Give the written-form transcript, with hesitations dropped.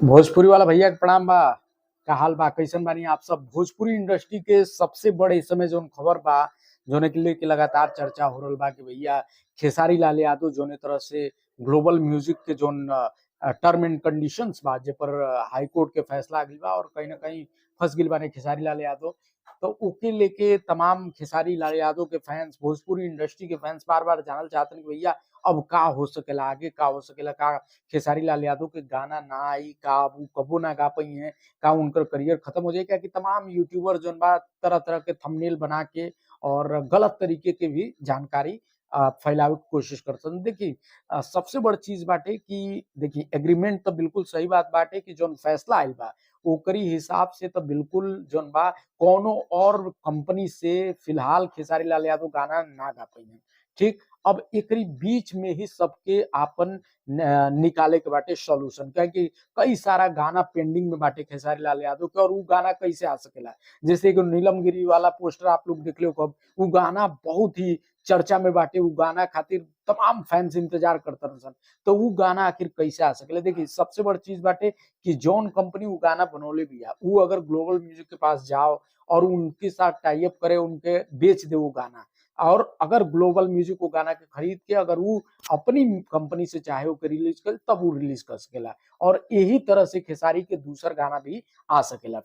भोजपुरी वाला भैया के प्रणाम बा। का हाल बा, कैसन बानी आप सब। भोजपुरी इंडस्ट्री के सबसे बड़े इस समय जोन खबर बा, जोने के लेके लगातार चर्चा हो रहल बा कि भैया खेसारी लाल यादव जोने तरह से ग्लोबल म्यूजिक के जोन टर्म एंड कंडीशंस बा, जे पर हाई कोर्ट के फैसला आ गइल बा और कहीं ना कहीं फंस गइल बाने खेसारी लाल यादव। तो ओके लेके तमाम खेसारी लाल यादव के फैंस, भोजपुरी इंडस्ट्री के फैंस बार बार जानल चाहते हैं कि भैया अब का हो सकेला, आगे का हो सकेला, का खेसारी लाल यादव के गाना ना आई, का वो कबो ना गा पाई हैं, का उनकर करियर खत्म हो जाए क्या। कि तमाम यूट्यूबर जोन बा तरह तरह के थंबनेल बना के और गलत तरीके के भी जानकारी फैलावे की कोशिश करते हैं। देखिए सबसे बड़ चीज बाटे कि देखिए एग्रीमेंट तो बिल्कुल सही बात बाटे कि जोन फैसला आइल बा ओकरी हिसाब से तो बिल्कुल जोन बा कोनो और कंपनी से फिलहाल खेसारी लाल यादव गाना ना गा पाई हैं। ठीक, अब एकरी बीच में ही सबके आपन निकाले के बाटे सॉल्यूशन, क्या कि कई सारा गाना पेंडिंग में बाटे खेसारी लाल यादव के, और वो गाना कैसे आ सकेला। जैसे कि नीलम गिरी वाला पोस्टर आप लोग देख लो कब, वो गाना बहुत ही चर्चा में बाटे, वो गाना खातिर तमाम फैंस इंतजार करते रहन। तो वो गाना आखिर कैसे आ सकेला। देखिए सबसे बड़ चीज बाटे कि जौन कंपनी वो गाना बनौले बिया, वो अगर ग्लोबल म्यूजिक के पास जाओ और उनके साथ टाई अप करे, उनके बेच दे वो गाना, और अगर ग्लोबल म्यूजिक वो गाना के खरीद के अगर वो अपनी कंपनी से चाहे वो रिलीज कर, तब वो रिलीज कर सकेला। और यही तरह से खेसारी के दूसर गाना भी आ सकेला।